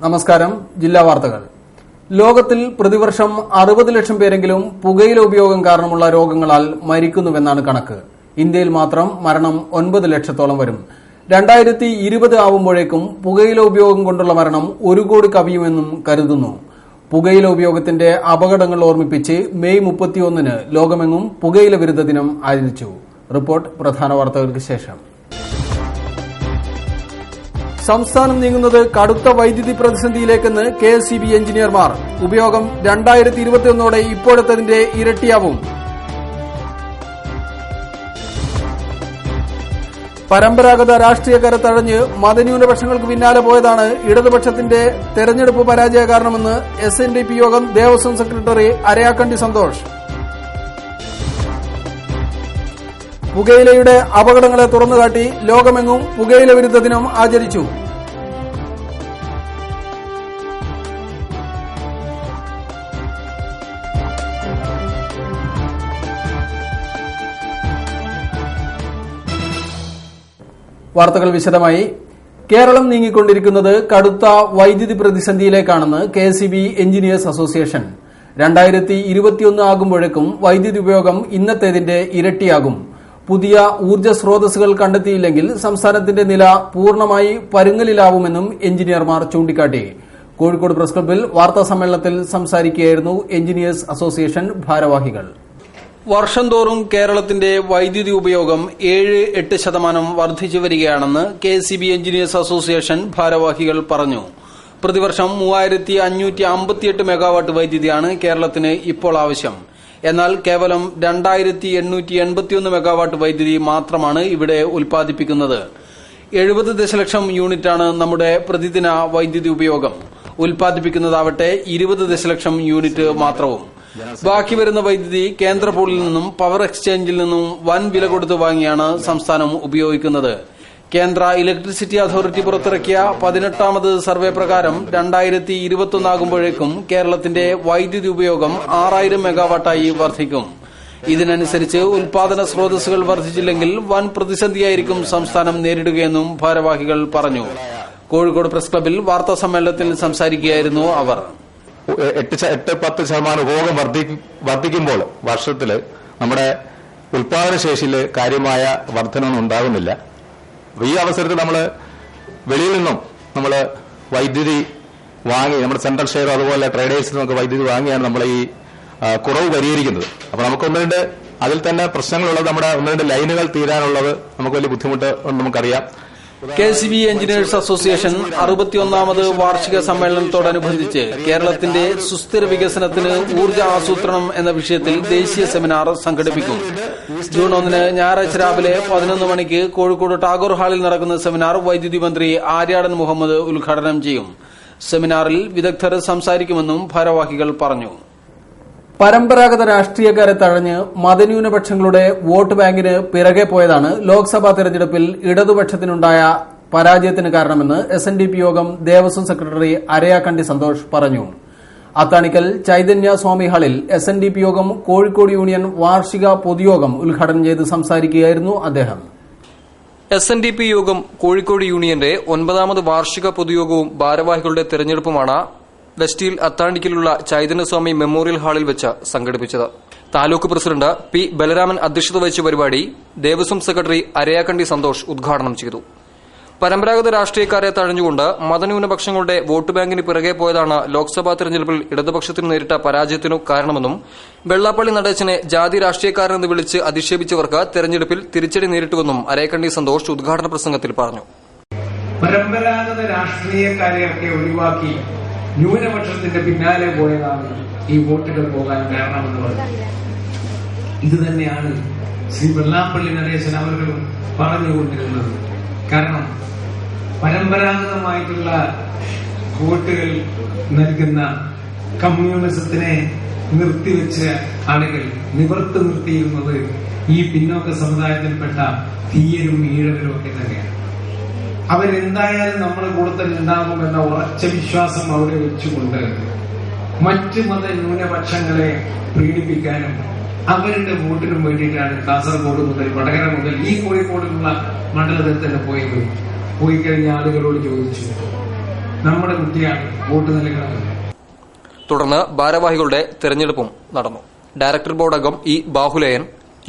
നമസ്കാരം. ജില്ലാ വാർത്തകൾ. ലോകത്തിൽ പ്രതിവർഷം 60 ലക്ഷം പേരെങ്കിലും പുകയില ഉപയോഗം കാരണമുള്ള രോഗങ്ങളാൽ മരിക്കുന്നുവെന്നാണ് കണക്ക്. ഇന്ത്യയിൽ മാത്രം മരണം 9 ലക്ഷത്തോളം വരും. 2020 ആവുമ്പോഴേക്കും പുകയില ഉപയോഗം കൊണ്ടുള്ള മരണം 1 കോടി കവിയുമെന്നും കരുതുന്നു. പുകയില ഉപയോഗത്തിന്റെ അപകടങ്ങൾ ഓർമ്മിപ്പിച്ച് മെയ് 31 ലോകമെങ്ങും പുകയില വിരുദ്ധ ദിനം ആചരിച്ചു. റിപ്പോർട്ട് പ്രധാന വാർത്തകൾക്ക് ശേഷം. സംസ്ഥാനം നീങ്ങുന്നത് കടുത്ത വൈദ്യുതി പ്രതിസന്ധിയിലേക്കെന്ന് KSEB എഞ്ചിനീയർമാർ. ഉപയോഗം 2021 ഇപ്പോഴത്തതിന്റെ ഇരട്ടിയാവും. പരമ്പരാഗത രാഷ്ട്രീയക്കാരെ തഴഞ്ഞ് മതന്യൂനപക്ഷങ്ങൾക്ക് പിന്നാലെ പോയതാണ് ഇടതുപക്ഷത്തിന്റെ തെരഞ്ഞെടുപ്പ് പരാജയ കാരണമെന്ന് SNDP യോഗം ദേവസ്വം സെക്രട്ടറി അരയാക്കണ്ടി സന്തോഷ്. പുകയിലയുടെ അപകടങ്ങളെ തുറന്നുകാട്ടി ലോകമെങ്ങും പുകയില വിരുദ്ധ ദിനം ആചരിച്ചു. വാർത്തകൾ വിശദമായി. കേരളം നീങ്ങിക്കൊണ്ടിരിക്കുന്നത് കടുത്ത വൈദ്യുതി പ്രതിസന്ധിയിലേക്കാണെന്ന് KSEB എഞ്ചിനീയേഴ്സ് അസോസിയേഷൻ. 2021 ആകുമ്പോഴേക്കും വൈദ്യുതി ഉപയോഗം ഇന്നത്തേതിന്റെ ഇരട്ടിയാകും. പുതിയ ഊർജ്ജ സ്രോതസ്സുകൾ കണ്ടെത്തിയില്ലെങ്കിൽ സംസ്ഥാനത്തിന്റെ നില പൂർണ്ണമായി പരുങ്ങലിലാവുമെന്നും എഞ്ചിനീയർമാർ ചൂണ്ടിക്കാട്ടി. കോഴിക്കോട് പ്രസ് ക്ലബ്ബിൽ വാർത്താസമ്മേളനത്തിൽ സംസാരിക്കുകയായിരുന്നു എഞ്ചിനീയേഴ്സ് അസോസിയേഷൻ ഭാരവാഹികൾ. വർഷം തോറും കേരളത്തിന്റെ വൈദ്യുതി ഉപയോഗം 7-8% വർദ്ധിച്ചു വരികയാണെന്ന് KSEB എഞ്ചിനീയേഴ്സ് അസോസിയേഷൻ ഭാരവാഹികൾ പറഞ്ഞു. പ്രതിവർഷം 3558 മെഗാവാട്ട് വൈദ്യുതിയാണ് കേരളത്തിന് ഇപ്പോൾ ആവശ്യം. എന്നാൽ കേവലം 2881 മെഗാവാട്ട് വൈദ്യുതി മാത്രമാണ് ഇവിടെ ഉൽപ്പാദിപ്പിക്കുന്നത്. 70 ദശലക്ഷം യൂണിറ്റാണ് നമ്മുടെ പ്രതിദിന വൈദ്യുതി ഉപയോഗം. ഉൽപ്പാദിപ്പിക്കുന്നതാവട്ടെ 20 ദശലക്ഷം യൂണിറ്റ് മാത്രവും. ബാക്കി വരുന്ന വൈദ്യുതി കേന്ദ്ര പൂളിൽ നിന്നും പവർ എക്സ്ചേഞ്ചിൽ നിന്നും വൻ വില കൊടുത്ത് വാങ്ങിയാണ് സംസ്ഥാനം ഉപയോഗിക്കുന്നത്. കേന്ദ്ര ഇലക്ട്രിസിറ്റി അതോറിറ്റി പുറത്തിറക്കിയ 18ാമത് സർവേ പ്രകാരം 2021 ആകുമ്പോഴേക്കും കേരളത്തിന്റെ വൈദ്യുതി ഉപയോഗം 6000 മെഗാവാട്ടായി വർദ്ധിക്കും. ഇതിനനുസരിച്ച് ഉൽപാദന സ്രോതസ്സുകൾ വർദ്ധിച്ചില്ലെങ്കിൽ വൻ പ്രതിസന്ധിയായിരിക്കും സംസ്ഥാനം നേരിടുകയെന്നും ഭാരവാഹികൾ പറഞ്ഞു. കോഴിക്കോട് പ്രസ് ക്ലബ്ബിൽ വാർത്താ സമ്മേളനത്തിൽ സംസാരിക്കുകയായിരുന്നു അവർ. 8-10% ഉപഭോഗം വർദ്ധിക്കുമ്പോൾ വർഷത്തില് നമ്മുടെ ഉൽപാദനശേഷിയിൽ കാര്യമായ വർധനമൊന്നും ഉണ്ടാകുന്നില്ല. ഈ അവസരത്തിൽ നമ്മൾ വെളിയിൽ നിന്നും നമ്മൾ വൈദ്യുതി വാങ്ങി നമ്മുടെ സെൻട്രൽ ഷെയർ അതുപോലെ ട്രേഡേഴ്സിൽ നിന്നൊക്കെ വൈദ്യുതി വാങ്ങിയാണ് നമ്മൾ ഈ കുറവ് പരിഹരിക്കുന്നത്. അപ്പൊ നമുക്ക് ഒന്നുകൊണ്ട് അതിൽ തന്നെ പ്രശ്നങ്ങളുള്ളത് നമ്മുടെ ഒന്നുകൊണ്ട് ലൈനുകൾ തീരാനുള്ളത് നമുക്ക് വലിയ ബുദ്ധിമുട്ട് നമുക്കറിയാം. KSEB എഞ്ചിനീയേഴ്സ് അസോസിയേഷൻ 61ാമത് വാർഷിക സമ്മേളനത്തോടനുബന്ധിച്ച് കേരളത്തിന്റെ സുസ്ഥിര വികസനത്തിന് ഊർജ്ജ ആസൂത്രണം എന്ന വിഷയത്തിൽ ദേശീയ സെമിനാർ സംഘടിപ്പിക്കും. ജൂൺ 1 ഞായറാഴ്ച രാവിലെ 11 മണിക്ക് കോഴിക്കോട് ടാഗോർ ഹാളിൽ നടക്കുന്ന സെമിനാർ വൈദ്യുതി മന്ത്രി ആര്യാടൻ മുഹമ്മദ് ഉദ്ഘാടനം ചെയ്യും. സെമിനാറിൽ വിദഗ്ധർ സംസാരിക്കുമെന്നും ഭാരവാഹികൾ പറഞ്ഞു. പരമ്പരാഗത രാഷ്ട്രീയക്കാരെ തഴഞ്ഞ് മതന്യൂനപക്ഷങ്ങളുടെ വോട്ട് ബാങ്കിന് പിറകെ പോയതാണ് ലോക്സഭാ തെരഞ്ഞെടുപ്പിൽ ഇടതുപക്ഷത്തിനുണ്ടായ പരാജയത്തിന് കാരണമെന്ന് SNDP യോഗം ദേവസ്വം സെക്രട്ടറി അരയാക്കണ്ടി സന്തോഷ് പറഞ്ഞു. അത്താണിക്കൽ ചൈതന്യ സ്വാമി ഹാളിൽ SNDP യോഗം കോഴിക്കോട് യൂണിയൻ വാർഷിക പൊതുയോഗം ഉദ്ഘാടനം ചെയ്ത് സംസാരിക്കുകയായിരുന്നു അദ്ദേഹം. SNDP യോഗം കോഴിക്കോട് യൂണിയന്റെ 9ാമത് വാർഷിക പൊതുയോഗവും ഭാരവാഹികളുടെ തെരഞ്ഞെടുപ്പുമാണ് വെസ്റ്റിൽ അത്താണിക്കലുള്ള ചൈതന്യസ്വാമി മെമ്മോറിയൽ ഹാളിൽ വെച്ച് സംഘടിപ്പിച്ചത്. Taluk president P. ബലരാമൻ അധ്യക്ഷത വഹിച്ച പരിപാടി ദേവസ്വം സെക്രട്ടറി അരയാക്കണ്ടി സന്തോഷ് ഉദ്ഘാടനം ചെയ്തു. പരമ്പരാഗത രാഷ്ട്രീയക്കാരെ തഴഞ്ഞുകൊണ്ട് മതന്യൂനപക്ഷങ്ങളുടെ വോട്ട് ബാങ്കിന് പിറകെ പോയതാണ് ലോക്സഭാ തെരഞ്ഞെടുപ്പിൽ ഇടതുപക്ഷത്തിന് നേരിട്ട പരാജയത്തിനു കാരണമെന്നും വെള്ളാപ്പള്ളി നടേശനെ ജാതി രാഷ്ട്രീയക്കാരെന്ന് വിളിച്ച് അധിക്ഷേപിച്ചവർക്ക് തെരഞ്ഞെടുപ്പിൽ തിരിച്ചടി നേരിട്ടുവെന്നും അരയാക്കണ്ടി സന്തോഷ് ഉദ്ഘാടന പ്രസംഗത്തിൽ പറഞ്ഞു. പരമ്പരാഗത രാഷ്ട്രീയക്കാരെയൊക്കെ ഒഴിവാക്കി ന്യൂനപക്ഷത്തിന്റെ പിന്നാലെ പോയതാണ് ഈ വോട്ടുകൾ പോകാൻ കാരണമെന്ന് പറഞ്ഞു. ഇത് തന്നെയാണ് ശ്രീ വെള്ളാപ്പള്ളി നടേശൻ അവർകളും പറഞ്ഞുകൊണ്ടിരുന്നത്. കാരണം പരമ്പരാഗതമായിട്ടുള്ള വോട്ടുകൾ നൽകുന്ന കമ്മ്യൂണിസത്തിനെ നിർത്തിവെച്ച ആളുകൾ നിവർത്തി നിർത്തിയിരുന്നത് ഈ പിന്നോക്ക സമുദായത്തിൽപ്പെട്ട തീയരും ഈഴവരും ഒക്കെ തന്നെയാണ്. അവരെന്തായാലും നമ്മുടെ കൂട്ടത്തിൽ ഉണ്ടാകുമെന്ന ഉറച്ച വിശ്വാസം അവിടെ വെച്ചുകൊണ്ട് മറ്റ് മത ന്യൂനപക്ഷങ്ങളെ പീഡിപ്പിക്കാനും അവരുടെ വോട്ടിനും വേണ്ടിയിട്ടാണ് കാസർഗോഡ് മുതൽ വടകര മുതൽ ഈ കോഴിക്കോടുള്ള മണ്ഡലത്തിൽ തന്നെ പോയി കഴിഞ്ഞ ആളുകളോട് ചോദിച്ചു, നമ്മുടെ കുട്ടിയാണ് വോട്ട് നൽകണമെന്ന്. തുടർന്ന് ഭാരവാഹികളുടെ തെരഞ്ഞെടുപ്പും നടന്നു. ഡയറക്ടർ ബോർഡ് അംഗം E Bahulayan,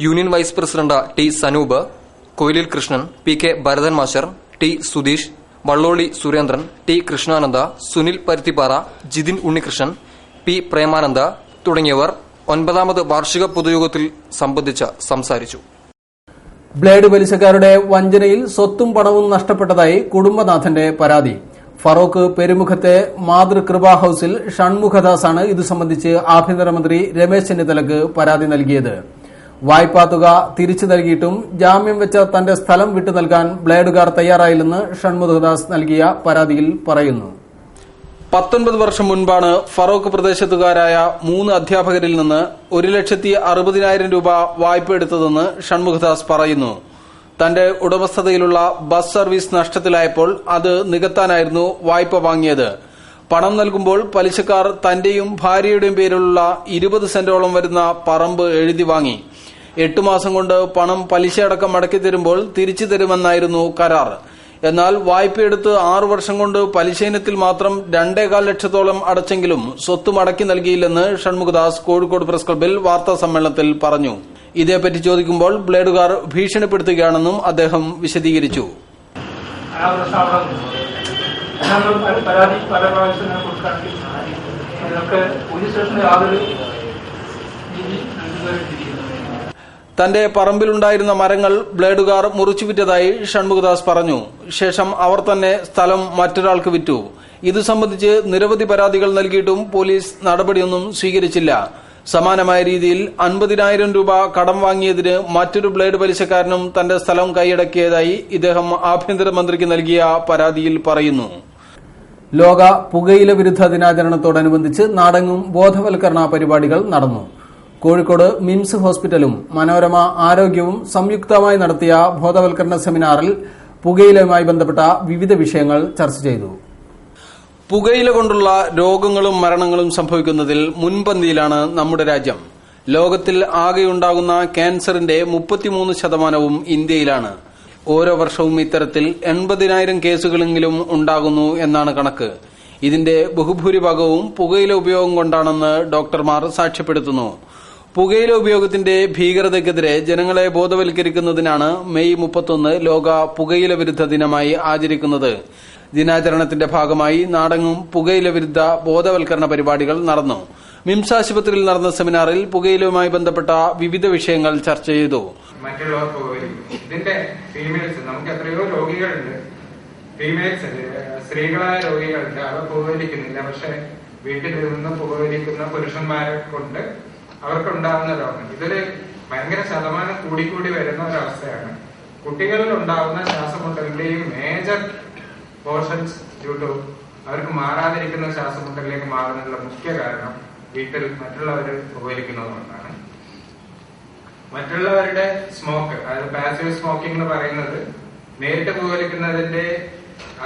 union vice president T Sanoop, Koyilil Krishnan, P K Bharathan master, T Sudheesh, Valloli Surendran, T Krishnananda, Sunil Paruthippara, Jithin Unnikrishnan, P Premananda തുടങ്ങിയവർ 9ാമത് വാർഷിക പൊതുയോഗത്തിൽ സംബന്ധിച്ച് സംസാരിച്ചു. ബ്ലേഡ് പലിശക്കാരുടെ വഞ്ചനയിൽ സ്വത്തും പണവും നഷ്ടപ്പെട്ടതായി കുടുംബനാഥന്റെ പരാതി. ഫറോക്ക് പെരുമുഖത്തെ മാതൃകൃപ ഹൌസിൽ ഷൺമുഖദാസാണ് ഇതു സംബന്ധിച്ച് ആഭ്യന്തരമന്ത്രി രമേശ് ചെന്നിത്തലയ്ക്ക് പരാതി നൽകിയത്. വായ്പാ തുക തിരിച്ചു നൽകിയിട്ടും ജാമ്യം വെച്ച തന്റെ സ്ഥലം വിട്ടു നൽകാൻ ബ്ലേഡുകാർ തയ്യാറായില്ലെന്ന് ഷൺമുഖദാസ് നൽകിയ പരാതിയിൽ പറയുന്നു. 19 വർഷം മുൻപാണ് ഫറോക്ക് പ്രദേശത്തുകാരായ 3 അധ്യാപകരിൽ നിന്ന് 1,60,000 രൂപ വായ്പ എടുത്തതെന്ന് ഷൺമുഖദാസ് പറയുന്നു. തന്റെ ഉടമസ്ഥതയിലുള്ള ബസ് സർവീസ് നഷ്ടത്തിലായപ്പോൾ അത് നികത്താനായിരുന്നു വായ്പ വാങ്ങിയത്. പണം നൽകുമ്പോൾ പലിശക്കാർ തന്റെയും ഭാര്യയുടെയും പേരിലുള്ള 20 സെന്റോളം വരുന്ന പറമ്പ് എഴുതി വാങ്ങി. 8 മാസം കൊണ്ട് പണം പലിശയടക്കം മടക്കി തരുമ്പോൾ തിരിച്ചു തരുമെന്നായിരുന്നു കരാർ. എന്നാൽ വായ്പയെടുത്ത് 6 വർഷം കൊണ്ട് പലിശ ഇനത്തിൽ മാത്രം 2.25 ലക്ഷത്തോളം അടച്ചെങ്കിലും സ്വത്ത് മടക്കി നൽകിയില്ലെന്ന് ഷൺമുഖദാസ് കോഴിക്കോട് പ്രസ് ക്ലബ്ബിൽ വാർത്താ സമ്മേളനത്തിൽ പറഞ്ഞു. ഇതേപ്പറ്റി ചോദിക്കുമ്പോൾ ബ്ലേഡുകാർ ഭീഷണിപ്പെടുത്തുകയാണെന്നും അദ്ദേഹം വിശദീകരിച്ചു. തന്റെ പറമ്പിലുണ്ടായിരുന്ന മരങ്ങൾ ബ്ലേഡുകാർ മുറിച്ചുവിറ്റതായി ഷൺമുഖദാസ് പറഞ്ഞു. ശേഷം അവർ തന്നെ സ്ഥലം മറ്റൊരാൾക്ക് വിറ്റു. ഇതു സംബന്ധിച്ച് നിരവധി പരാതികൾ നൽകിയിട്ടും പോലീസ് നടപടിയൊന്നും സ്വീകരിച്ചില്ല. സമാനമായ രീതിയിൽ 50,000 രൂപ കടം വാങ്ങിയതിന് മറ്റൊരു ബ്ലേഡ് പലിശക്കാരനും തന്റെ സ്ഥലം കൈയടക്കിയതായി ഇദ്ദേഹം ആഭ്യന്തരമന്ത്രിക്ക് നൽകിയ പരാതിയിൽ പറയുന്നു. ലോക പുകയില വിരുദ്ധ ദിനാചരണത്തോടനുബന്ധിച്ച് നാടെങ്ങും ബോധവൽക്കരണ പരിപാടികൾ നടന്നു. കോഴിക്കോട് മിംസ് ഹോസ്പിറ്റലും മനോരമ ആരോഗ്യവും സംയുക്തമായി നടത്തിയ ബോധവൽക്കരണ സെമിനാറിൽ പുകയിലയുമായി ബന്ധപ്പെട്ട വിവിധ വിഷയങ്ങൾ ചർച്ച ചെയ്തു. പുകയില കൊണ്ടുള്ള രോഗങ്ങളും മരണങ്ങളും സംഭവിക്കുന്നതിൽ മുൻപന്തിയിലാണ് നമ്മുടെ രാജ്യം. ലോകത്തിൽ ആകെയുണ്ടാകുന്ന ക്യാൻസറിന്റെ 33% ഇന്ത്യയിലാണ്. ഓരോ വർഷവും ഇത്തരത്തിൽ 80,000 കേസുകളെങ്കിലും ഉണ്ടാകുന്നു എന്നാണ് കണക്ക്. ഇതിന്റെ ബഹുഭൂരിഭാഗവും പുകയില ഉപയോഗം കൊണ്ടാണെന്ന് ഡോക്ടർമാർ സാക്ഷ്യപ്പെടുത്തുന്നു. പുകയില ഉപയോഗത്തിന്റെ ഭീകരതയ്ക്കെതിരെ ജനങ്ങളെ ബോധവൽക്കരിക്കുന്നതിനാണ് മെയ് 31 ലോക പുകയില വിരുദ്ധ ദിനമായി ആചരിക്കുന്നത്. ദിനാചരണത്തിന്റെ ഭാഗമായി നാടെങ്ങും പുകയില വിരുദ്ധ ബോധവൽക്കരണ പരിപാടികൾ നടന്നു. മിംസ് ആശുപത്രിയിൽ നടന്ന സെമിനാറിൽ പുകയിലയുമായി ബന്ധപ്പെട്ട വിവിധ വിഷയങ്ങൾ ചർച്ച ചെയ്തു. മറ്റുള്ളവർ പുകവലിക്കും. ഇതിന്റെ ഫീമെയിൽസ് നമുക്ക് എത്രയോ രോഗികളുണ്ട്, ഫീമെയിൽസ് സ്ത്രീകളായ രോഗികളുണ്ട്, അവർ പുകവലിക്കുന്നില്ല. പക്ഷെ വീട്ടിൽ നിന്ന് പുകവലിക്കുന്ന പുരുഷന്മാരെ കൊണ്ട് അവർക്കുണ്ടാകുന്ന രോഗം ഇതൊരു ഭയങ്കര ശതമാനം കൂടിക്കൂടി വരുന്ന ഒരവസ്ഥയാണ്. കുട്ടികളിൽ ഉണ്ടാകുന്ന ശ്വാസമുട്ടലിന്റെയും മേജർ പോർഷൻസ് ഡ്യൂ ടു അവർക്ക് മാറാതിരിക്കുന്ന ശ്വാസമുട്ടലിലേക്ക് മാറുന്നതിനുള്ള മുഖ്യ കാരണം വീട്ടിൽ മറ്റുള്ളവർ പുകവലിക്കുന്നതുകൊണ്ടാണ്. മറ്റുള്ളവരുടെ സ്മോക്ക്, അതായത് പാസീവ് സ്മോക്കിംഗ് എന്ന് പറയുന്നത് നേരിട്ട് പുകവലിക്കുന്നതിന്റെ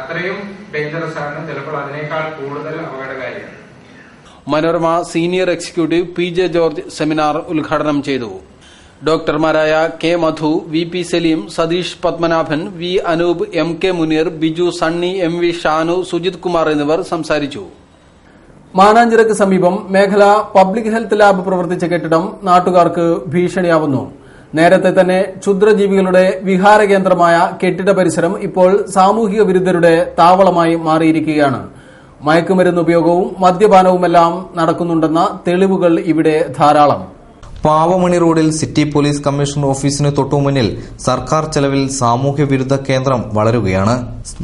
അത്രയും ഡേഞ്ചറസ് ആണ്, ചിലപ്പോൾ അതിനേക്കാൾ കൂടുതൽ അപകടകാരിയാണ്. Manorama senior executive PJ George seminar ഉദ്ഘാടനം ചെയ്തു. ഡോക്ടർമാരായ K Madhu, VP Saleem, Satheesh Padmanabhan, V Anoop, MK Muneer, Biju, Sunny, MV Shanu, Sujith Kumar എന്നിവർ സംസാരിച്ചു. മാനാഞ്ചിറക്ക് സമീപം മേഖല പബ്ലിക് ഹെൽത്ത് ലാബ് പ്രവർത്തിച്ച കെട്ടിടം നാട്ടുകാർക്ക് ഭീഷണിയാവുന്നു. നേരത്തെ തന്നെ ക്ഷുദ്രജീവികളുടെ വിഹാര കേന്ദ്രമായ കെട്ടിട പരിസരം ഇപ്പോൾ സാമൂഹിക വിരുദ്ധരുടെ താവളമായി മാറിയിരിക്കുകയാണ്. മയക്കുമരുന്ന് ഉപയോഗവും മദ്യപാനവുമെല്ലാം നടക്കുന്നുണ്ടെന്ന തെളിവുകൾ ഇവിടെ ധാരാളം. പാവമണി റോഡിൽ സിറ്റി പോലീസ് കമ്മീഷണർ ഓഫീസിന് തൊട്ടുമുന്നിൽ സർക്കാർ ചെലവിൽ സാമൂഹ്യ വിരുദ്ധ കേന്ദ്രം വളരുകയാണ്.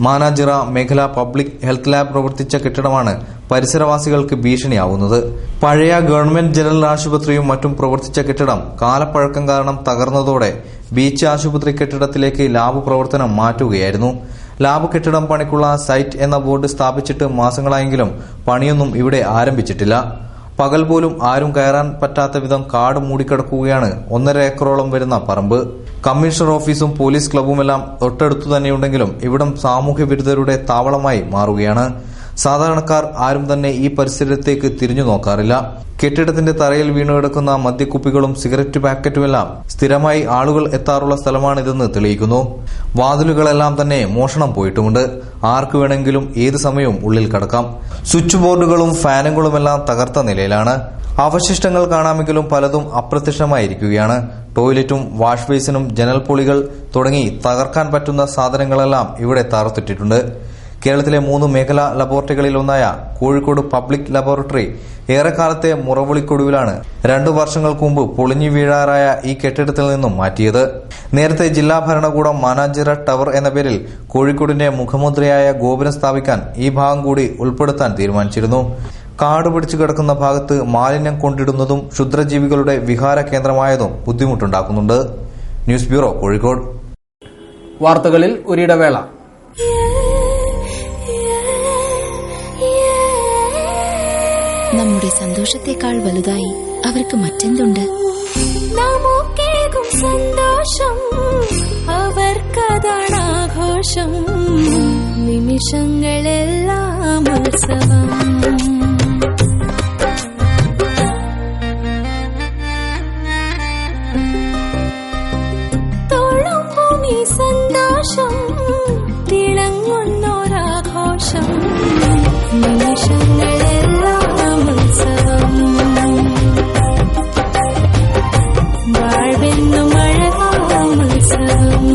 മാനാഞ്ചിറ മേഖല പബ്ലിക് ഹെൽത്ത് ലാബ് പ്രവർത്തിച്ച കെട്ടിടമാണ് പരിസരവാസികൾക്ക് ഭീഷണിയാവുന്നത്. പഴയ ഗവൺമെന്റ് ജനറൽ ആശുപത്രിയും മറ്റും പ്രവർത്തിച്ച കെട്ടിടം കാലപ്പഴക്കം കാരണം തകർന്നതോടെ ബീച്ച് ആശുപത്രി കെട്ടിടത്തിലേക്ക് ലാബ് പ്രവർത്തനം മാറ്റുകയായിരുന്നു. ലാബ് കെട്ടിടം പണിക്കുള്ള സൈറ്റ് എന്ന ബോർഡ് സ്ഥാപിച്ചിട്ട് മാസങ്ങളായെങ്കിലും പണിയൊന്നും ഇവിടെ ആരംഭിച്ചിട്ടില്ല. പകൽ പോലും ആരും കയറാൻ പറ്റാത്ത വിധം കാട് മൂടിക്കിടക്കുകയാണ് 1.5 ഏക്കറോളം വരുന്ന പറമ്പ്. കമ്മീഷണർ ഓഫീസും പോലീസ് ക്ലബ്ബുമെല്ലാം തൊട്ടടുത്തു തന്നെയുണ്ടെങ്കിലും ഇവിടം സാമൂഹ്യ വിരുദ്ധരുടെ താവളമായി മാറുകയാണ്. സാധാരണക്കാർ ആരും തന്നെ ഈ പരിസരത്തേക്ക് തിരിഞ്ഞു നോക്കാറില്ല. കെട്ടിടത്തിന്റെ തറയിൽ വീണുകിടക്കുന്ന മദ്യക്കുപ്പികളും സിഗരറ്റ് പാക്കറ്റുമെല്ലാം സ്ഥിരമായി ആളുകൾ എത്താറുള്ള സ്ഥലമാണിതെന്ന് തെളിയിക്കുന്നു. വാതിലുകളെല്ലാം തന്നെ മോഷണം പോയിട്ടുമുണ്ട്. ആർക്കു വേണമെങ്കിലും ഏത് സമയവും ഉള്ളിൽ കടക്കാം. സ്വിച്ച് ബോർഡുകളും ഫാനുകളുമെല്ലാം തകർത്ത നിലയിലാണ്. അവശിഷ്ടങ്ങൾ കാണാമെങ്കിലും പലതും അപ്രത്യക്ഷമായിരിക്കുകയാണ്. ടോയ്ലറ്റും വാഷ് ബേസിനും ജനൽപ്പൊളികൾ തുടങ്ങി തകർക്കാൻ പറ്റുന്ന സാധനങ്ങളെല്ലാം ഇവിടെ തകർത്തിട്ടിട്ടുണ്ട്. കേരളത്തിലെ 3 മേഖലാ ലബോറട്ടറികളിലൊന്നായ കോഴിക്കോട് പബ്ലിക് ലബോറട്ടറി ഏറെക്കാലത്തെ മുറവിളിക്കൊടുവിലാണ് 2 വർഷങ്ങൾക്ക് മുമ്പ് പൊളിഞ്ഞു വീഴാറായ ഈ കെട്ടിടത്തിൽ നിന്നും മാറ്റിയത്. നേരത്തെ ജില്ലാ ഭരണകൂടം മാനാഞ്ചിറ ടവർ എന്ന പേരിൽ കോഴിക്കോടിന്റെ മുഖമുദ്രയായ ഗോപുരം സ്ഥാപിക്കാൻ ഈ ഭാഗം കൂടി ഉൾപ്പെടുത്താൻ തീരുമാനിച്ചിരുന്നു. കാട് പിടിച്ചു കിടക്കുന്ന ഭാഗത്ത് മാലിന്യം കൊണ്ടിടുന്നതും ക്ഷുദ്രജീവികളുടെ വിഹാര കേന്ദ്രമായതും ബുദ്ധിമുട്ടുണ്ടാക്കുന്നുണ്ട്. News bureau, Kozhikode. വാർത്തകളിൽ ഒരിടവേള. നമ്മുടെ സന്തോഷത്തെക്കാൾ വലുതായി അവർക്ക് മറ്റെന്തുണ്ട്? നമുക്കേകും സന്തോഷം അവർക്കതാണ് ആഘോഷം. നിമിഷങ്ങളെല്ലാം ഉത്സവം. തോളുമ്പും ഈ സന്തോഷം തിളങ്ങുന്നൊരാഘോഷം. നിമിഷങ്ങളെല്ലാം ഉത്സവം. വാഴ്വെന്നും അഴകാം ഉത്സവം.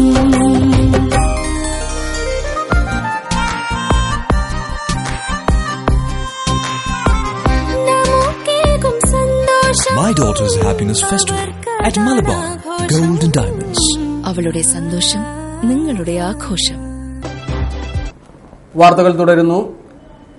My daughter's happiness festival at Malabar Gold and Diamonds. അവളുടെ സന്തോഷം നിങ്ങളുടെ ആഘോഷം. വാർത്തകൾ തുടരുന്നു.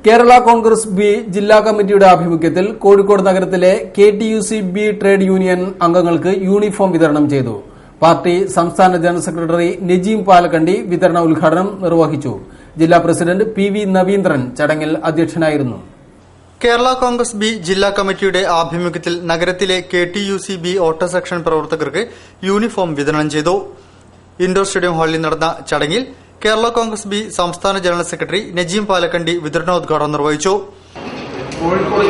കേരള കോൺഗ്രസ് ബി ജില്ലാ കമ്മിറ്റിയുടെ ആഭിമുഖ്യത്തിൽ കോഴിക്കോട് നഗരത്തിലെ KTUC-B ട്രേഡ് യൂണിയൻ അംഗങ്ങൾക്ക് യൂണിഫോം വിതരണം ചെയ്തു. പാർട്ടി സംസ്ഥാന ജനറൽ സെക്രട്ടറി നജീം പാലക്കണ്ടി വിതരണ ഉദ്ഘാടനം നിർവഹിച്ചു. ജില്ലാ പ്രസിഡന്റ് PV നവീന്ദ്രൻ ചടങ്ങിൽ അധ്യക്ഷനായിരുന്നു. കേരള കോൺഗ്രസ് ബി ജില്ലാ കമ്മിറ്റിയുടെ ആഭിമുഖ്യത്തിൽ നഗരത്തിലെ KTUC-B ഓട്ടോ സെക്ഷൻ പ്രവർത്തകർക്ക് യൂണിഫോം വിതരണം ചെയ്തു. ഇൻഡോർ സ്റ്റേഡിയം ഹാളിൽ നടന്ന ചടങ്ങിൽ കേരള കോൺഗ്രസ് ബി സംസ്ഥാന ജനറൽ സെക്രട്ടറി നജീം പാലക്കണ്ടി വിതരണോദ്ഘാടനം നിർവഹിച്ചു. കോഴിക്കോട്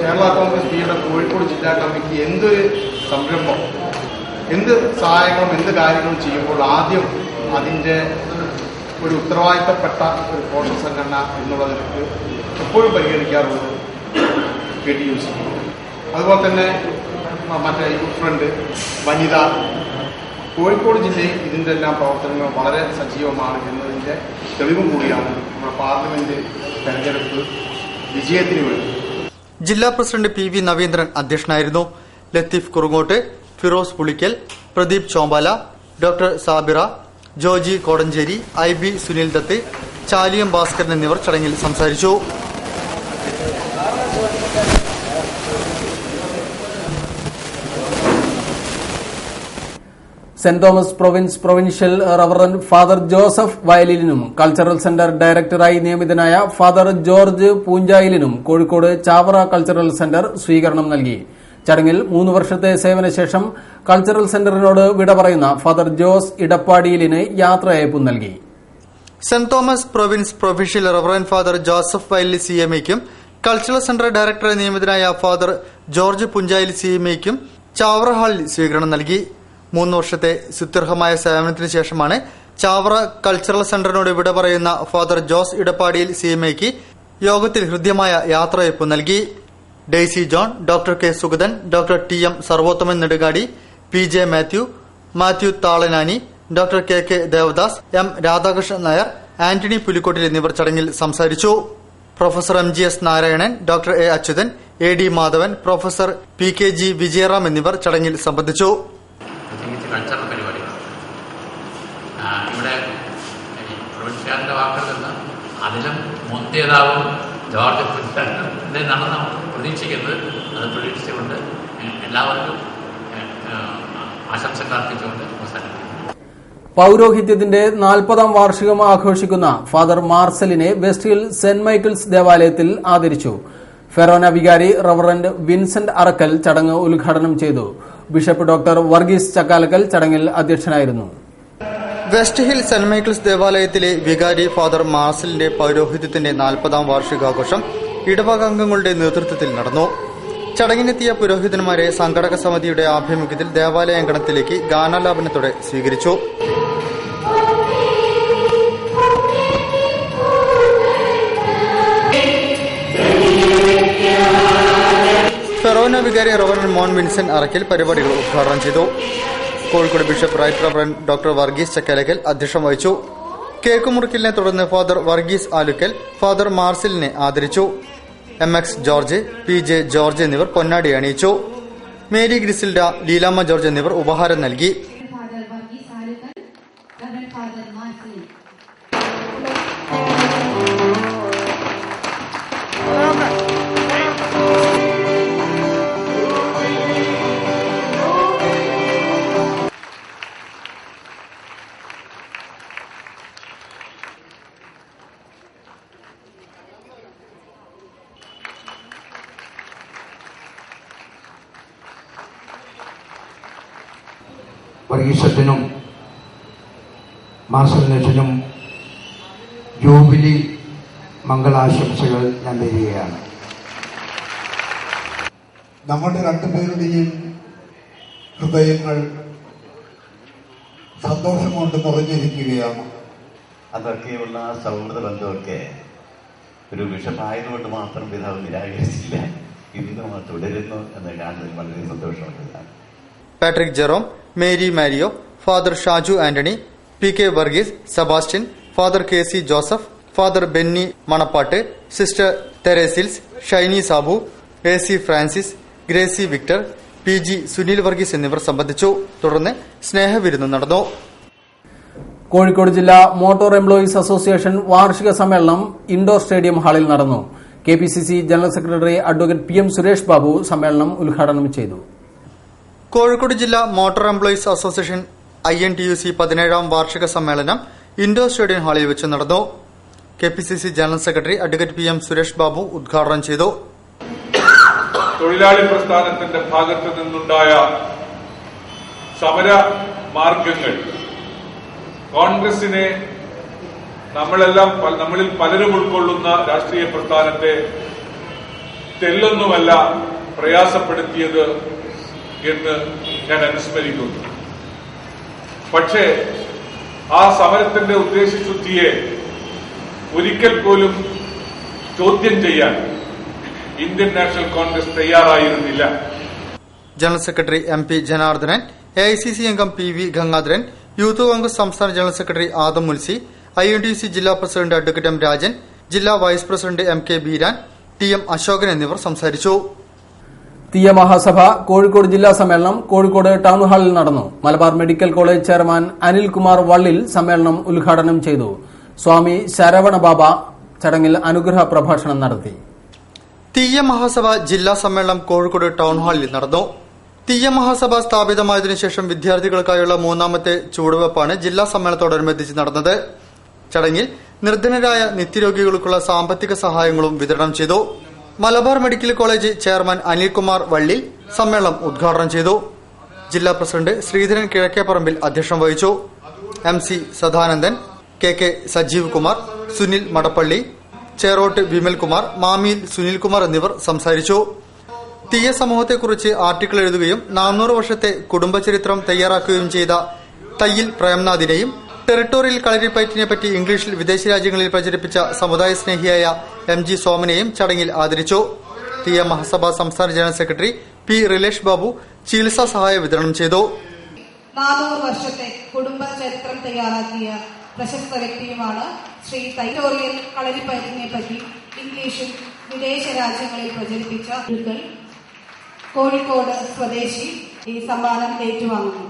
കേരള കോൺഗ്രസ് ബിയുടെ കോഴിക്കോട് ജില്ലാ കമ്മിറ്റി എന്തൊരു സംരംഭം, എന്ത് സഹായങ്ങളും എന്ത് കാര്യങ്ങളും ചെയ്യുമ്പോൾ ആദ്യം അതിന്റെ ഒരു ഉത്തരവാദിത്തപ്പെട്ട ഒരു പോഷക സംഘടന എന്നുള്ളതിലേക്ക് എപ്പോഴും പരിഗണിക്കാറുള്ളത് KTUC. അതുപോലെ തന്നെ മറ്റേ യൂത്ത് ഫ്രണ്ട്, വനിത, കോഴിക്കോട് ജില്ലയിൽ ഇതിന്റെ എല്ലാം പ്രവർത്തനങ്ങൾ വളരെ സജീവമാണ് എന്നതിന്റെ തെളിവും കൂടിയാണ് നമ്മുടെ പാർലമെന്റ് തെരഞ്ഞെടുപ്പ് വിജയത്തിന് വേണ്ടി. ജില്ലാ പ്രസിഡന്റ് PV നവീന്ദ്രൻ അധ്യക്ഷനായിരുന്നു. ലത്തീഫ് കുറുങ്ങോട്ട്, ഫിറോസ് പുളിക്കൽ, പ്രദീപ് ചോമ്പാല, ഡോക്ടർ സാബിറ, ജോജി കോടഞ്ചേരി, IB സുനിൽ ദത്ത്, ചാലിയം ഭാസ്കരൻ എന്നിവർ ചടങ്ങിൽ സംസാരിച്ചു. Saint Thomas provincial reverend father Joseph വയലിനും കൾച്ചറൽ സെന്റർ ഡയറക്ടറായി നിയമിതനായ ഫാദർ ജോർജ് പൂഞ്ചായിലിനും കോഴിക്കോട് ചാവറ കൾച്ചറൽ സെന്റർ സ്വീകരണം നൽകി. ചടങ്ങിൽ 3 വർഷത്തെ സേവനശേഷം കൾച്ചറൽ സെന്ററിനോട് വിട പറയുന്ന ഫാദർ ജോസ് ഇടപ്പാടിയിലിന് യാത്രയയപ്പും നൽകി. Saint Thomas provincial reverend father Joseph വയലിൽ CMAയ്ക്കും കൾച്ചറൽ സെന്റർ ഡയറക്ടറായി നിയമിതനായ ഫാദർ ജോർജ് പുഞ്ചായിൽ CMAയ്ക്കും ചാവറ ഹാളിൽ സ്വീകരണം നൽകി. 3 വർഷത്തെ സുത്യർഹമായ സേവനത്തിന് ശേഷമാണ് ചാവറ കൾച്ചറൽ സെന്ററിനോട് വിട പറയുന്ന ഫാദർ ജോസ് ഇടപ്പാടിയിൽ CMAയ്ക്ക് യോഗത്തിൽ ഹൃദ്യമായ യാത്രയയപ്പ് നൽകി. Daisy John, doctor K Sugathan, doctor TM Sarvothaman Nedungadi, PJ Mathew Thalanani, doctor KK Devadas, M Radhakrishnan Nair, Antony Pulikkottil എന്നിവർ ചടങ്ങിൽ സംസാരിച്ചു. Professor MGS Narayanan, doctor A Achuthan, AD Madhavan, professor PKG Vijayaram എന്നിവർ ചടങ്ങിൽ സംബന്ധിച്ചു. കൾച്ചറൽ പരിപാടികൾ ഇവിടെ പ്രൊവിൻഷ്യാലിന്റെ വാക്കിൽ നിന്ന് അതിലും മുന്തിയതാവും ജോർജ് പുഞ്ചാലിൽ നടന്ന പ്രതീക്ഷിക്കുന്നത്. അത് പ്രതീക്ഷിച്ചുകൊണ്ട് എല്ലാവർക്കും ആശംസകൾ അർപ്പിച്ചുകൊണ്ട് അവസാനിപ്പിക്കുന്നു. പൌരോഹിത്യത്തിന്റെ 40ാം വാർഷികം ആഘോഷിക്കുന്ന ഫാദർ മാർസലിനെ വെസ്റ്റ് ഹിൽ സെന്റ് മൈക്കിൾസ് ദേവാലയത്തിൽ ആദരിച്ചു. ഫെറോന വികാരി റവറന്റ് വിൻസെന്റ് അറക്കൽ ചടങ്ങ് ഉദ്ഘാടനം ചെയ്തു. ബിഷപ്പ് ഡോക്ടർ വർഗീസ് ചക്കാലക്കൽ ചടങ്ങിൽ അധ്യക്ഷനായിരുന്നു. വെസ്റ്റ് ഹിൽ സെന്റ് മൈക്കിൾസ് ദേവാലയത്തിലെ വികാരി ഫാദർ മാർസലിന്റെ പൌരോഹിത്യത്തിന്റെ 40ാം വാർഷികാഘോഷം ഇടവകാംഗങ്ങളുടെ നേതൃത്വത്തിൽ നടന്നു. ചടങ്ങിനെത്തിയ പുരോഹിതന്മാരെ സംഘടക സമിതിയുടെ ആഭിമുഖ്യത്തിൽ ദേവാലയ അങ്കണത്തിലേക്ക് ഗാനാലാപനത്തോടെ സ്വീകരിച്ചു. ഫെറോന വികാരി റവറന്റ് മോൻ വിൻസെന്റ് അറക്കൽ പരിപാടികൾ ഉദ്ഘാടനം ചെയ്തു. Kozhikode bishop right reverend doctor Varghese Chakkalakkal അധ്യക്ഷം വഹിച്ചു. കേക്ക് മുറിക്കലിനെ തുടർന്ന് ഫാദർ വർഗീസ് ആലുക്കൽ ഫാദർ മാർസലിനെ ആദരിച്ചു. MX ജോർജ്, PJ ജോർജ് എന്നിവർ പൊന്നാടി അണിയിച്ചു. മേരി ഗ്രിസിൽഡ, ലീലാമ്മ ജോർജ് എന്നിവർ ഉപഹാരം നൽകി. വർഗീസത്തിനും മാർസലിനത്തിനും ജൂബിലി മംഗളാശംസകൾ ഞാൻ തരികയാണ്. നമ്മുടെ രണ്ടുപേരുടെയും ഹൃദയങ്ങൾ സന്തോഷം കൊണ്ട് നിറഞ്ഞിരിക്കുകയാണ്. അതൊക്കെയുള്ള സൗഹൃദ ബന്ധമൊക്കെ ഒരു ബിഷപ്പായതുകൊണ്ട് മാത്രം പിതാവ് നിരാകരിച്ചില്ല, ഇന്നും തുടരുന്നു എന്ന് കാണുന്നതിൽ വളരെ സന്തോഷമുണ്ട്. Patrick Jerome, Mary Mario, father Shaju Antony, PK Varghese, Sebastian, father KC Joseph, father Benny Manappattu, sister തെരേസിൽസ്, Shiny Sabu, AC Francis, Gracy Victor, PG Sunil Varghese എന്നിവർ സംബന്ധിച്ചു. തുടർന്ന് സ്നേഹവിരുന്ന് നടന്നു. കോഴിക്കോട് ജില്ലാ മോട്ടോർ എംപ്ലോയീസ് അസോസിയേഷൻ വാർഷിക സമ്മേളനം ഇൻഡോർ സ്റ്റേഡിയം ഹാളിൽ നടന്നു. KPCC general secretary advocate PM Suresh Babu സമ്മേളനം ഉദ്ഘാടനം ചെയ്തു. കോഴിക്കോട് ജില്ലാ മോട്ടോർ എംപ്ലോയീസ് അസോസിയേഷൻ INTUC 17ാം വാർഷിക സമ്മേളനം ഇൻഡോർ സ്റ്റേഡിയം ഹാളിൽ വെച്ച് നടന്നു. KPCC general secretary advocate PM Suresh Babu ഉദ്ഘാടനം ചെയ്തു. തൊഴിലാളി പ്രസ്ഥാനത്തിന്റെ ഭാഗത്തു നിന്നുണ്ടായ സമര മാർഗങ്ങൾ കോൺഗ്രസിനെ നമ്മളിൽ പലരും ഉൾക്കൊള്ളുന്ന രാഷ്ട്രീയ പ്രസ്ഥാനത്തെ തെല്ലൊന്നുമല്ല പ്രയാസപ്പെടുത്തിയത് എന്ന് ഞാൻ അനുസ്മരിക്കുന്നു. പക്ഷേ ആ സമരത്തിന്റെ ഉദ്ദേശശുദ്ധിയെ ഒരിക്കൽ പോലും ചോദ്യം ചെയ്യാൻ ഇന്ത്യൻ നാഷണൽ കോൺഗ്രസ് തയ്യാറായിരുന്നില്ല. General secretary MP Janardhanan, AICC അംഗം PV ഗംഗാധരൻ, യൂത്ത് കോൺഗ്രസ് സംസ്ഥാന general secretary Adam Mulsi, INTUC ജില്ലാ പ്രസിഡന്റ് അഡ്വക്കേറ്റ് M രാജൻ, ജില്ലാ vice president MK Beeran, TM Ashokan എന്നിവർ സംസാരിച്ചു. തീയ മഹാസഭ കോഴിക്കോട് ജില്ലാ സമ്മേളനം കോഴിക്കോട് ടൌൺ ഹാളിൽ നടന്നു. Malabar medical college chairman Anilkumar Vallil സമ്മേളനം ഉദ്ഘാടനം ചെയ്തു. സ്വാമി ശരവണ ബാബ ചടങ്ങിൽ അനുഗ്രഹ പ്രഭാഷണം നടത്തി. തീയ മഹാസഭ ജില്ലാ സമ്മേളനം കോഴിക്കോട് ടൌൺ ഹാളിൽ നടന്നു. തീയ മഹാസഭ സ്ഥാപിതമായതിനു ശേഷം വിദ്യാർത്ഥികൾക്കായുള്ള 3ാമത്തെ ചുവടുവെപ്പാണ് ജില്ലാ സമ്മേളനത്തോടനുബന്ധിച്ച് നടന്നത്. ചടങ്ങിൽ നിർധനരായ നിത്യരോഗികൾക്കുള്ള സാമ്പത്തിക സഹായങ്ങളും വിതരണം ചെയ്തു. Malabar medical college chairman Anilkumar Vallil സമ്മേളനം ഉദ്ഘാടനം ചെയ്തു. ജില്ലാ പ്രസിഡന്റ് ശ്രീധരൻ കിഴക്കേപ്പറമ്പിൽ അധ്യക്ഷം വഹിച്ചു. MC സദാനന്ദൻ, KK സജീവ് കുമാർ, സുനിൽ മടപ്പള്ളി, ചേറോട്ട് വിമൽകുമാർ, മാമിയിൽ സുനിൽകുമാർ എന്നിവർ സംസാരിച്ചു. തീയ സമൂഹത്തെക്കുറിച്ച് ആർട്ടിക്കിൾ എഴുതുകയും 400 വർഷത്തെ കുടുംബചരിത്രം തയ്യാറാക്കുകയും ചെയ്ത തയ്യിൽ പ്രേംനാഥിനെയും ടെറിട്ടോറിയൽ കളരിപ്പയറ്റിനെപ്പറ്റി ഇംഗ്ലീഷിൽ വിദേശ രാജ്യങ്ങളിൽ പ്രചരിപ്പിച്ച സമുദായ സ്നേഹിയായ MG സോമനെയും ചടങ്ങിൽ ആദരിച്ചു. തീയ മഹാസഭ സംസ്ഥാന general secretary P Rilesh Babu ചികിത്സാ സഹായ വിതരണം ചെയ്തു. 400 വർഷത്തെ കുടുംബ ചരിത്രം തയ്യാറാക്കിയ പ്രശസ്ത വ്യക്തിയുമാണ് ശ്രീ ടെറിട്ടോറിയൽ കളരിപ്പയറ്റിനെ പറ്റി ഇംഗ്ലീഷിൽ വിദേശ രാജ്യങ്ങളിൽ പ്രചരിപ്പിച്ച കോഴിക്കോട് സ്വദേശി ഈ സമ്മാനം ഏറ്റുവാങ്ങുന്നു.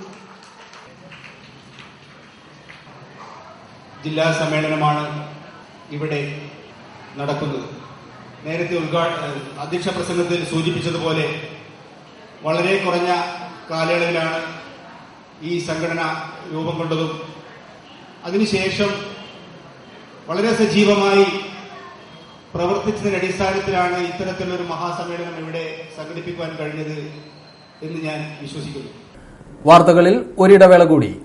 ജില്ലാ സമ്മേളനമാണ് ഇവിടെ നടക്കുന്നത്. നേരത്തെ അധ്യക്ഷ പ്രസംഗത്തിൽ സൂചിപ്പിച്ചതുപോലെ വളരെ കുറഞ്ഞ കാലയളവിലാണ് ഈ സംഘടന രൂപം കൊണ്ടതും അതിനുശേഷം വളരെ സജീവമായി പ്രവർത്തിച്ചതിന്റെ അടിസ്ഥാനത്തിലാണ് ഇത്തരത്തിലൊരു മഹാസമ്മേളനം ഇവിടെ സംഘടിപ്പിക്കുവാൻ കഴിഞ്ഞത് എന്ന് ഞാൻ വിശ്വസിക്കുന്നു. വാർത്തകളിൽ ഒരിടവേള കൂടി.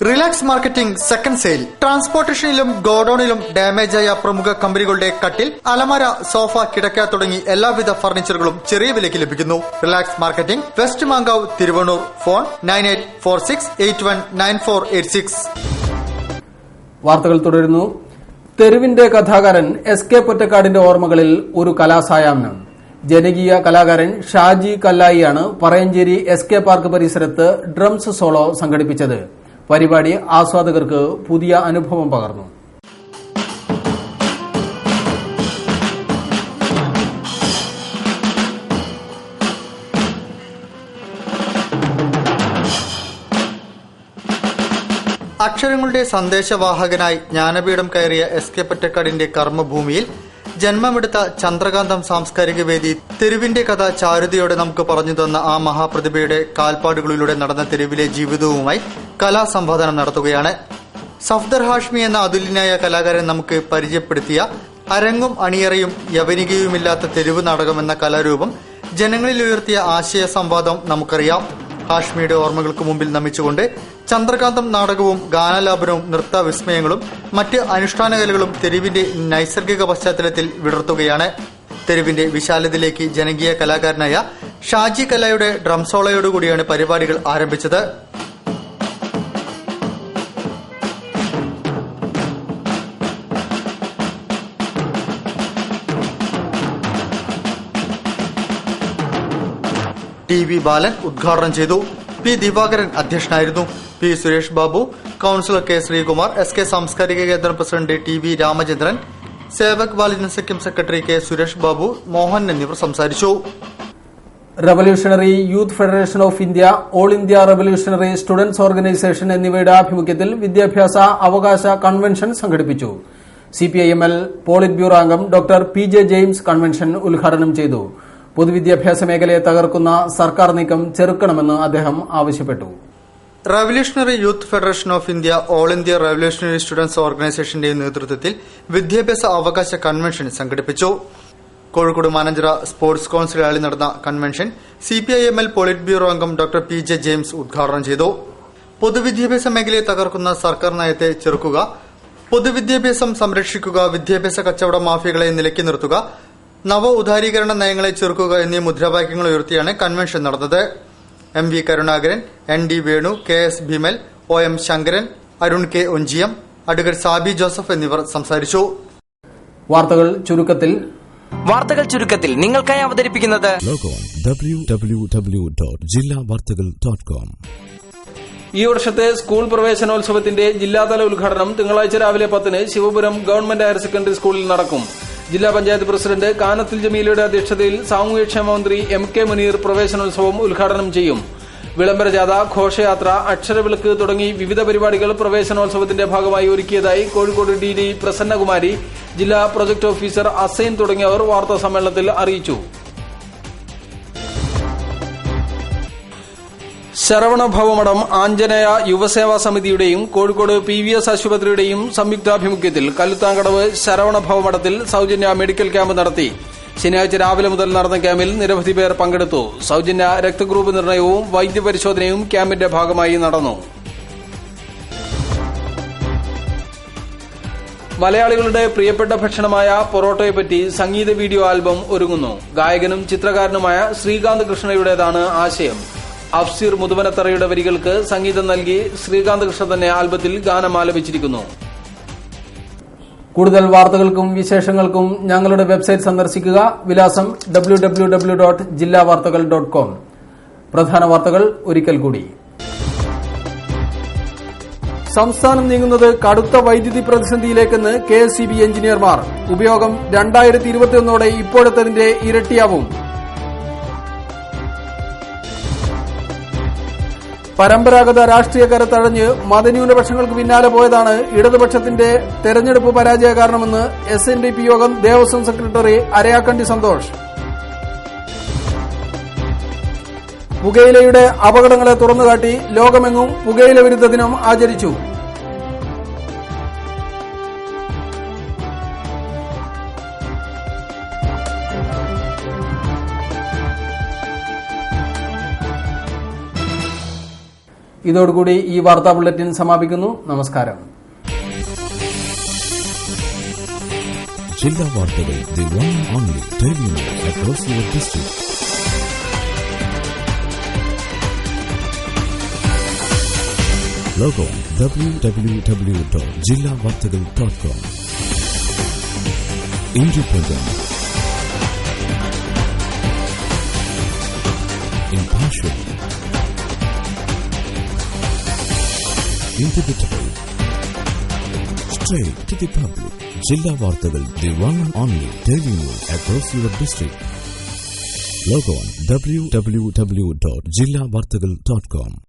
Relax marketing second sale. ട്രാൻസ്പോർട്ടേഷനിലും ഗോഡൌണിലും ഡാമേജായ പ്രമുഖ കമ്പനികളുടെ കട്ടിൽ, അലമാര, സോഫ, കിടക്ക തുടങ്ങി എല്ലാവിധ ഫർണിച്ചറുകളും ചെറിയ വിലയ്ക്ക് ലഭിക്കുന്നു. Relax marketing, west Mankavu, Thiruvannur. Phone 9846819486. വാർത്തകൾ തുടരുന്നു. തെരുവിന്റെ കഥാകാരൻ എസ്.കെ. പൊറ്റക്കാടിന്റെ ഓർമ്മകളിൽ ഒരു കലാസായാഹ്നം. ജനകീയ കലാകാരൻ ഷാജി കല്ലായിയാണ് പറയഞ്ചേരി എസ്.കെ. പാർക്ക് പരിസരത്ത് ഡ്രംസ് സോളോ സംഘടിപ്പിച്ചത്. പരിപാടി ആസ്വാദകർക്ക് പുതിയ അനുഭവം പകർന്നു. അക്ഷരങ്ങളുടെ സന്ദേശവാഹകനായി ജ്ഞാനപീഠം കയറിയ എസ്.കെ. പൊറ്റക്കാടിന്റെ കർമ്മഭൂമിയിൽ ജന്മമെടുത്ത ചന്ദ്രകാന്തം സാംസ്കാരിക വേദി തെരുവിന്റെ കഥ ചാരുതയോടെ നമുക്ക് പറഞ്ഞു തന്ന ആ മഹാപ്രതിഭയുടെ കാൽപ്പാടുകളിലൂടെ നടന്ന തെരുവിലെ ജീവിതവുമായി കലാസംവാദനം നടത്തുകയാണ്. സഫ്ദർ ഹാഷ്മി എന്ന അതുല്യനായ കലാകാരൻ നമുക്ക് പരിചയപ്പെടുത്തിയ അരങ്ങും അണിയറയും യവനികയുമില്ലാത്ത തെരുവ് നാടകം എന്ന കലാരൂപം ജനങ്ങളിൽ ഉയർത്തിയ ആശയ സംവാദം നമുക്കറിയാം. ഹാഷ്മിയുടെ ഓർമ്മകൾക്ക് മുമ്പിൽ നമിച്ചുകൊണ്ട് ചന്ദ്രകാന്തം നാടകവും ഗാനലാപനവും നൃത്ത വിസ്മയങ്ങളും മറ്റ് അനുഷ്ഠാന കലകളും തെരുവിന്റെ നൈസർഗിക പശ്ചാത്തലത്തിൽ വിടർത്തുകയാണ്. തെരുവിന്റെ വിശാലതയിലേക്ക് ജനകീയ കലാകാരനായ ഷാജി കല്ലായുടെ ഡ്രംസോളയോടുകൂടിയാണ് പരിപാടികൾ ആരംഭിച്ചത്. ടി.വി. ബാലൻ ഉദ്ഘാടനം ചെയ്തു. പി. ദിവാകരൻ അധ്യക്ഷനായിരുന്നു. P. Suresh Babu, councillor K. Sreekumar, S K. സാംസ്കാരിക കേന്ദ്രം പ്രസിഡന്റ് ടി.വി. രാമചന്ദ്രൻ, സേവക് ബാലിന് സഖ്യം സെക്രട്ടറി കെ. സുരേഷ് ബാബു, മോഹൻ എന്നിവർ സംസാരിച്ചു. Revolutionary youth federation of India, all India revolutionary students organisation എന്നിവയുടെ ആഭിമുഖ്യത്തിൽ വിദ്യാഭ്യാസ അവകാശ കൺവെൻഷൻ സംഘടിപ്പിച്ചു. സിപിഐഎംഎൽ പോളിറ്റ് ബ്യൂറോ അംഗം ഡോക്ടർ പി.ജെ. ജെയിംസ് കൺവെൻഷൻ ഉദ്ഘാടനം ചെയ്തു. പൊതുവിദ്യാഭ്യാസ മേഖലയെ തകർക്കുന്ന സർക്കാർ നീക്കം ചെറുക്കണമെന്ന് അദ്ദേഹം ആവശ്യപ്പെട്ടു. Revolutionary youth federation of India, all India revolutionary students ഓർഗനൈസേഷന്റെ നേതൃത്വത്തിൽ വിദ്യാഭ്യാസ അവകാശ കൺവെൻഷൻ സംഘടിപ്പിച്ചു. കോഴിക്കോട് മാനഞ്ചിറ സ്പോർട്സ് കൌൺസിൽ ഹാളിൽ നടന്ന കൺവെൻഷൻ സിപിഐഎംഎൽ പോളിറ്റ് ബ്യൂറോ അംഗം ഡോക്ടർ പി.ജെ. ജെയിംസ് ഉദ്ഘാടനം ചെയ്തു. പൊതുവിദ്യാഭ്യാസ മേഖലയെ തകർക്കുന്ന സർക്കാർ നയത്തെ ചെറുക്കുക, പൊതുവിദ്യാഭ്യാസം സംരക്ഷിക്കുക, വിദ്യാഭ്യാസ കച്ചവട മാഫിയകളെ നിലയ്ക്ക് നിർത്തുക, നവ ഉദാരീകരണ നയങ്ങളെ ചെറുക്കുക എന്നീ മുദ്രാവാക്യങ്ങൾ ഉയർത്തിയാണ് കൺവെൻഷൻ നടന്നത്. M. V. Karunakaran, N. D. Venu, K. S. Bheemal, O. M. Sankaran, Arun K. Onchiyam, advocate Sabi Joseph എന്നിവർ സംസാരിച്ചു. വാർത്തകൾ ചുരുക്കത്തിൽ നിങ്ങൾക്കായി അവതരിപ്പിക്കുന്നത് www.jillavartagal.com. ഈ വർഷത്തെ സ്കൂൾ പ്രവേശനോത്സവത്തിന്റെ ജില്ലാതല ഉദ്ഘാടനം തിങ്കളാഴ്ച രാവിലെ 10 ശിവപുരം ഗവൺമെന്റ് ഹയർ സെക്കൻഡറി സ്കൂളിൽ നടക്കും. ജില്ലാ പഞ്ചായത്ത് പ്രസിഡന്റ് കാനത്തിൽ ജമീലയുടെ അധ്യക്ഷതയിൽ സാമൂഹ്യക്ഷേമ മന്ത്രി എം. കെ. മുനീർ പ്രവേശനോത്സവം ഉദ്ഘാടനം ചെയ്യും. വിളംബരജാഥ, ഘോഷയാത്ര, അക്ഷരവിളക്ക് തുടങ്ങി വിവിധ പരിപാടികൾ പ്രവേശനോത്സവത്തിന്റെ ഭാഗമായി ഒരുക്കിയതായി കോഴിക്കോട് ഡി.ഡി. പ്രസന്നകുമാരി, ജില്ലാ പ്രൊജക്ട് ഓഫീസർ അസൈൻ തുടങ്ങിയവർ വാർത്താസമ്മേളനത്തിൽ അറിയിച്ചു. ശരവണഭവമഠം ആഞ്ജനേയ യുവസേവാ സമിതിയുടെയും കോഴിക്കോട് PVS ആശുപത്രിയുടെയും സംയുക്താഭിമുഖ്യത്തിൽ കല്ലുത്താങ്കടവ് ശരവണഭവമഠത്തിൽ സൌജന്യ മെഡിക്കൽ ക്യാമ്പ് നടത്തി. ശനിയാഴ്ച രാവിലെ മുതൽ നടന്ന ക്യാമ്പിൽ നിരവധി പേർ പങ്കെടുത്തു. സൌജന്യ രക്തഗ്രൂപ്പ് നിർണയവും വൈദ്യപരിശോധനയും ക്യാമ്പിന്റെ ഭാഗമായി നടന്നു. മലയാളികളുടെ പ്രിയപ്പെട്ട ഭക്ഷണമായ പൊറോട്ടയെപ്പറ്റി സംഗീത വീഡിയോ ആൽബം ഒരുങ്ങുന്നു. ഗായകനും ചിത്രകാരനുമായ ശ്രീകാന്ത് കൃഷ്ണയുടേതാണ് ആശയം. അഫ്സീർ മുതുവനത്തറയുടെ വരികൾക്ക് സംഗീതം നൽകി ശ്രീകാന്ത് കൃഷ്ണ തന്നെ ആൽബത്തിൽ ഗാനം ആലപിച്ചിരിക്കുന്നു. കൂടുതൽ വാർത്തകൾക്കും വിശേഷങ്ങൾക്കും ഞങ്ങളുടെ വെബ്സൈറ്റ് സന്ദർശിക്കുക. വിലാസം www.jillavartagal.com. പ്രധാന വാർത്തകൾ ഒരിക്കൽ കൂടി. സംസ്ഥാനം നീങ്ങുന്നത് കടുത്ത വൈദ്യുതി പ്രതിസന്ധിയിലേക്കെന്ന് KSEB എഞ്ചിനീയർമാർ. ഉപയോഗം 2021 ഇപ്പോഴത്തതിന്റെ ഇരട്ടിയാവും. പരമ്പരാഗത രാഷ്ട്രീയക്കാരെ തഴഞ്ഞ് മതന്യൂനപക്ഷങ്ങൾക്ക് പിന്നാലെ പോയതാണ് ഇടതുപക്ഷത്തിന്റെ തെരഞ്ഞെടുപ്പ് പരാജയ കാരണമെന്ന് SNDP യോഗം ദേവസ്വം സെക്രട്ടറി അരയാക്കണ്ടി സന്തോഷ്. പുകയിലയുടെ അപകടങ്ങളെ തുറന്നുകാട്ടി ലോകമെങ്ങും പുകയില വിരുദ്ധ ദിനം ആചരിച്ചു. ഇതോടുകൂടി ഈ വാർത്താ ബുള്ളറ്റിൻ സമാപിക്കുന്നു. നമസ്കാരം. ജില്ലാ വാർത്തകൾ, the one and only daily news across your district. Log on www.jillavartagal.com. Independent, impartial, inevitable, straight to the public. Jilla Vartagal, the one and only daily news across your district. Log on www.jillavartagal.com.